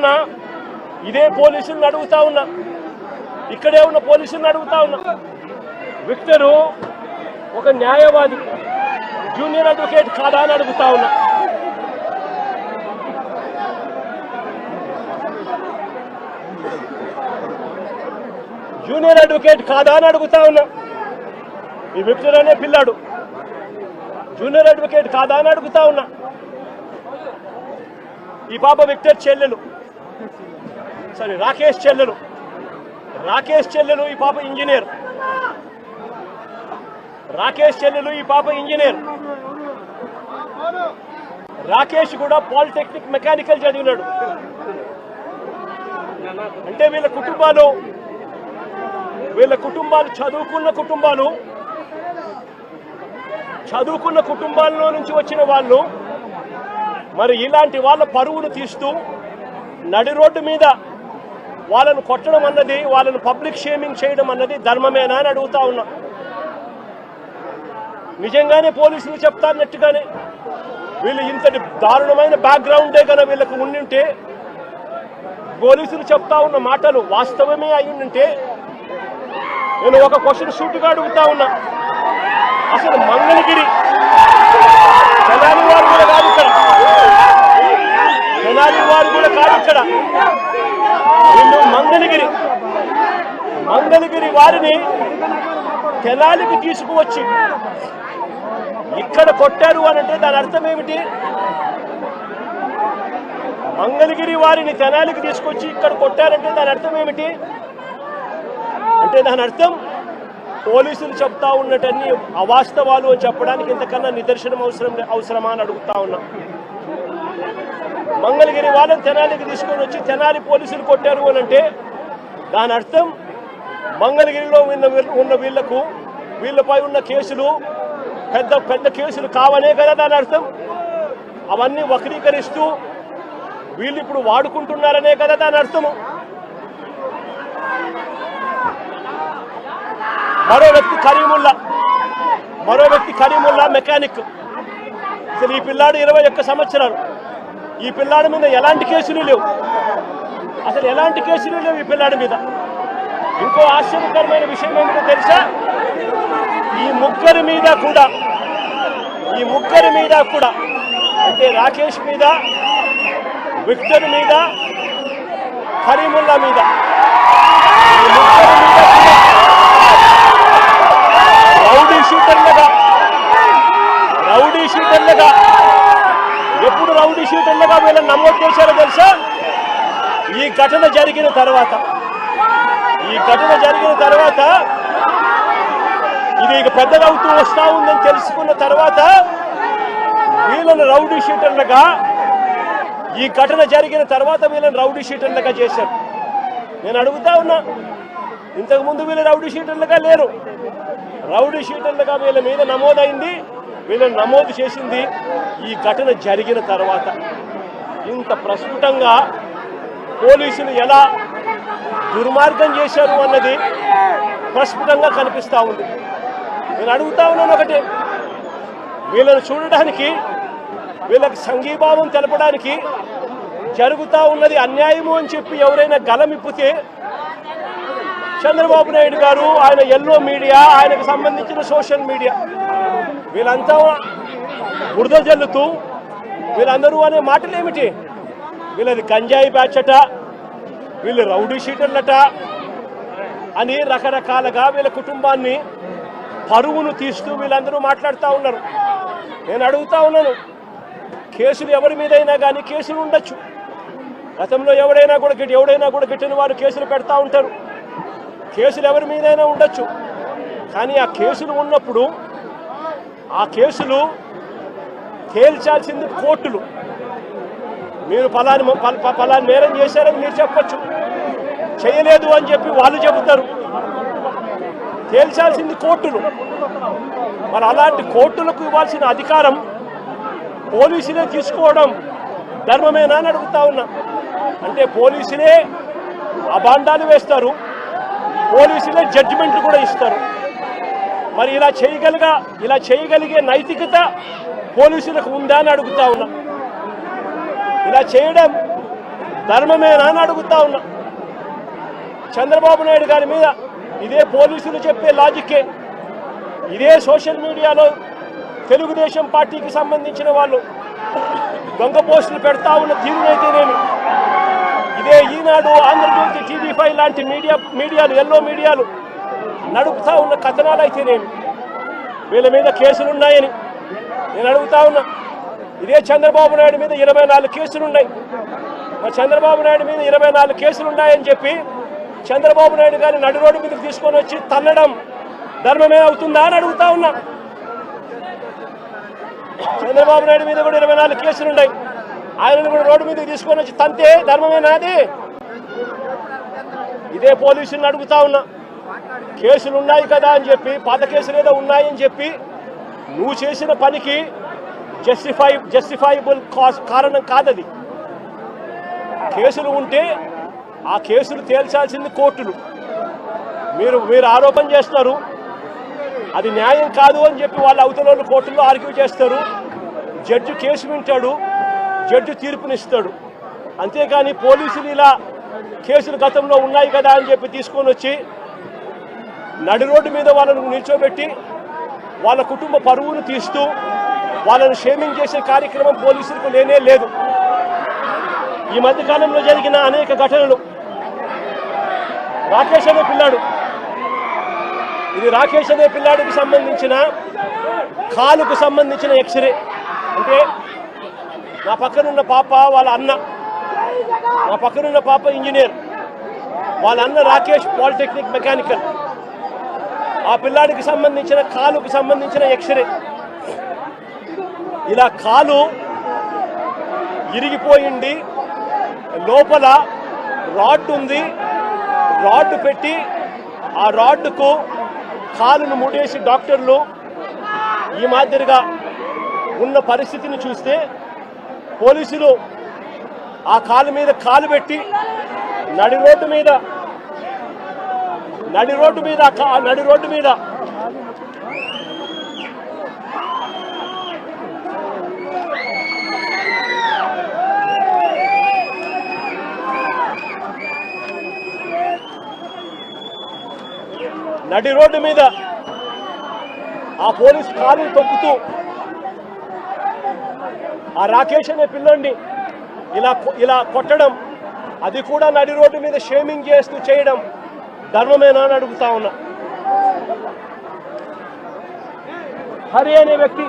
ఉన్నా, ఇదే పోలీసులను అడుగుతా ఉన్నా, ఇక్కడే ఉన్న పోలీసులను అడుగుతా ఉన్నా. విక్టరు ఒక న్యాయవాది, జూనియర్ అడ్వకేట్ కాదా అని అడుగుతా ఉన్నా. జూనియర్ అడ్వకేట్ కాదా అని అడుగుతా ఉన్నా. ఈ విక్టర్ అనే పిల్లాడు జూనియర్ అడ్వకేట్ కాదా అని అడుగుతా ఉన్నా. ఈ పాప విక్టర్ చెల్లెలు, రాకేష్ చెల్లెలు, ఈ పాప ఇంజనీర్. రాకేష్ చెల్లెలు, ఈ పాప ఇంజనీర్. రాకేష్ కూడా పాలిటెక్నిక్ మెకానికల్ చదివినాడు. అంటే వీళ్ళ కుటుంబాలు చదువుకున్న కుటుంబాల్లో నుంచి వచ్చిన వాళ్ళు మరి ఇలాంటి వాళ్ళ పరువును తీస్తూ నడి రోడ్డు మీద వాళ్ళను కొట్టడం అన్నది, వాళ్ళను పబ్లిక్ షేమింగ్ చేయడం అన్నది ధర్మమేనా అని అడుగుతా ఉన్నా. నిజంగానే పోలీసులు చెప్తారన్నట్టుగానే వీళ్ళు ఇంతటి దారుణమైన బ్యాక్గ్రౌండే కనుక వీళ్ళకు ఉండింటే, పోలీసులు చెప్తా ఉన్న మాటలు వాస్తవమే అయ్యుంటే, నేను ఒక క్వశ్చన్ సూటిగా అడుగుతా ఉన్నా. అసలు మంగళగిరి తెనాలి వారు కూడా కాదు ఇక్కడ, వీళ్ళు మంగళగిరి వారిని తెనాలికి తీసుకువచ్చి ఇక్కడ కొట్టారు అని అంటే దాని అర్థం ఏమిటి? మంగళగిరి వారిని తెనాలికి తీసుకొచ్చి ఇక్కడ కొట్టారంటే దాని అర్థం ఏమిటి? అంటే దాని అర్థం పోలీసులు చెప్తా ఉన్నటన్ని అవాస్తవాలు అని చెప్పడానికి ఇంతకన్నా నిదర్శనం అవసరమా అని అడుగుతా ఉన్నా. మంగళగిరి వాళ్ళని తెనాలికి తీసుకొని వచ్చి తెనాలి పోలీసులు కొట్టారు అని అంటే దాని అర్థం మంగళగిరిలో ఉన్న వీళ్ళపై ఉన్న కేసులు పెద్ద కేసులు కావనే కదా దాని అర్థం. అవన్నీ వక్రీకరిస్తూ వీళ్ళు ఇప్పుడు వాడుకుంటున్నారనే కదా దాని అర్థము. మరో వ్యక్తి కరీముల్లా మెకానిక్. అసలు ఈ పిల్లాడు 21 సంవత్సరాలు. ఈ పిల్లాడి మీద ఎలాంటి కేసులు లేవు, ఈ పిల్లాడి మీద. ఇంకో ఆశ్చర్యకరమైన విషయం ఏమిటో తెలుసా? ఈ ముగ్గురి మీద కూడా అంటే రాకేష్ మీద, విక్టర్ మీద, కరీముల్లా మీద, రౌడీ షీటర్లుగా ఎప్పుడు రౌడీ షీటర్లుగా వీళ్ళని నమోదు చేశారో తెలుసా? ఈ ఘటన జరిగిన తర్వాత ఇది ఇక పెద్దదవుతూ వస్తా ఉందని తెలుసుకున్న తర్వాత వీళ్ళని రౌడీ షీటర్లుగా, ఈ ఘటన జరిగిన తర్వాత వీళ్ళని రౌడీ షీటర్లుగా చేశారు. నేను అడుగుతా ఉన్నా, ఇంతకుముందు వీళ్ళు రౌడీ షీటర్లుగా లేరు. రౌడీ షీటర్లుగా వీళ్ళ మీద నమోదైంది, వీళ్ళని నమోదు చేసింది ఈ ఘటన జరిగిన తర్వాత. ఇంత ప్రస్ఫుటంగా పోలీసులు ఎలా దుర్మార్గం చేశారు అన్నది ప్రస్ఫుటంగా కనిపిస్తూ ఉంది. నేను అడుగుతా ఉన్నాను ఒకటే, వీళ్ళని చూడడానికి, వీళ్ళకి సంఘీభావం తెలపడానికి జరుగుతూ ఉన్నది అన్యాయము అని చెప్పి ఎవరైనా గలమిప్పితే చంద్రబాబు నాయుడు గారు, ఆయన ఎల్లో మీడియా, ఆయనకు సంబంధించిన సోషల్ మీడియా వీళ్ళంతా బురద జల్లుతూ వీళ్ళందరూ అనే మాటలు ఏమిటి? వీళ్ళది గంజాయి బ్యాచ్ అట, వీళ్ళు రౌడీ షీటర్లట అని రకరకాలుగా వీళ్ళ కుటుంబాన్ని పరువును తీస్తూ వీళ్ళందరూ మాట్లాడుతూ ఉన్నారు. నేను అడుగుతా ఉన్నాను, కేసులు ఎవరి మీదైనా కానీ కేసులు ఉండొచ్చు. గతంలో ఎవడైనా కూడా గిట్టిన వారు కేసులు పెడతా ఉంటారు. కేసులు ఎవరి మీదైనా ఉండొచ్చు. కానీ ఆ కేసులు ఉన్నప్పుడు ఆ కేసులు తేల్చాల్సింది కోర్టులు. మీరు పలాని నేరం చేశారని మీరు చెప్పచ్చు, చేయలేదు అని చెప్పి వాళ్ళు చెబుతారు. తేల్చాల్సింది కోర్టులు. మరి అలాంటి కోర్టులకు ఇవ్వాల్సిన అధికారం పోలీసులే తీసుకోవడం ధర్మమేనా అని అడుగుతా ఉన్నా. అంటే పోలీసులే అబాండాలు వేస్తారు, పోలీసులే జడ్జిమెంట్లు కూడా ఇస్తారు. మరి ఇలా చేయగలిగే నైతికత పోలీసులకు ఉందా అని అడుగుతా ఉన్నా. ఇలా చేయడం ధర్మమేనా అని అడుగుతా ఉన్నా. చంద్రబాబు నాయుడు గారి మీద ఇదే పోలీసులు చెప్పే లాజిక్కే, ఇదే సోషల్ మీడియాలో తెలుగుదేశం పార్టీకి సంబంధించిన వాళ్ళు దొంగ పోస్టులు పెడతా ఉన్న తీరునైతేనేమి, ఇదే ఈనాడు, ఆంధ్రజ్యోతి, TV5 లాంటి మీడియాలు ఎల్లో మీడియాలు నడుపుతా ఉన్న కథనాలు అయితేనేమి, వీళ్ళ మీద కేసులున్నాయని నేను అడుగుతా ఉన్నా. ఇదే చంద్రబాబు నాయుడు మీద 24 కేసులున్నాయి. మరి చంద్రబాబు నాయుడు మీద 24 కేసులున్నాయని చెప్పి చంద్రబాబు నాయుడు గారిని నడు రోడ్డు మీదకి తీసుకొని వచ్చి తన్నడం ధర్మమే అవుతుందా అని అడుగుతా ఉన్నా. చంద్రబాబు నాయుడు మీద కూడా 24 కేసులున్నాయి. ఆయనను కూడా రోడ్డు మీదకి తీసుకొని వచ్చి తంతే ధర్మమేనాది? ఇదే పోలీసులను అడుగుతా ఉన్నా. కేసులు ఉన్నాయి కదా అని చెప్పి, పాత కేసులు ఏదో ఉన్నాయని చెప్పి నువ్వు చేసిన పనికి జస్టిఫైబుల్ కారణం కాదది. కేసులు ఉంటే ఆ కేసులు తేల్చాల్సింది కోర్టులు. మీరు ఆరోపణ చేస్తున్నారు, అది న్యాయం కాదు అని చెప్పి వాళ్ళు అవతల కోర్టుల్లో ఆర్గ్యూ చేస్తారు. జడ్జి కేసు వింటాడు, జడ్జి తీర్పునిస్తాడు. అంతేకాని పోలీసులు ఇలా కేసులు గతంలో ఉన్నాయి కదా అని చెప్పి తీసుకొని వచ్చి నడి రోడ్డు మీద వాళ్ళను నిల్చోబెట్టి వాళ్ళ కుటుంబ పరువును తీస్తూ వాళ్ళను షేమింగ్ చేసే కార్యక్రమం పోలీసులకు లేనే లేదు. ఈ మధ్య కాలంలో జరిగిన అనేక ఘటనలు, రాకేష్ అనే పిల్లాడు, ఇది రాకేష్ అనే పిల్లాడికి సంబంధించిన కాలుకు సంబంధించిన ఎక్స్రే. అంటే నా పక్కనున్న పాప వాళ్ళ అన్న, నా పక్కనున్న పాప ఇంజనీర్, వాళ్ళ అన్న రాకేష్ పాలిటెక్నిక్ మెకానికల్. ఆ పిల్లాడికి సంబంధించిన కాలుకు సంబంధించిన ఎక్స్రే. ఇలా కాలు ఇరిగిపోయింది, లోపల రాడ్ ఉంది, రాడ్ పెట్టి ఆ రాడ్కు కాలును ముడేసి డాక్టర్లు ఈ మాదిరిగా ఉన్న పరిస్థితిని చూస్తే పోలీసులు ఆ కాలు మీద కాలు పెట్టి నడి రోడ్డు మీద ఆ పోలీసు కాలు తొక్కుతూ ఆ రాకేష్ అనే పిల్లోడిని ఇలా కొట్టడం, అది కూడా నడి రోడ్డు మీద షేమింగ్ చేస్తూ చేయడం ధర్మమేనా అని అడుగుతా ఉన్నా. హరి అనే వ్యక్తి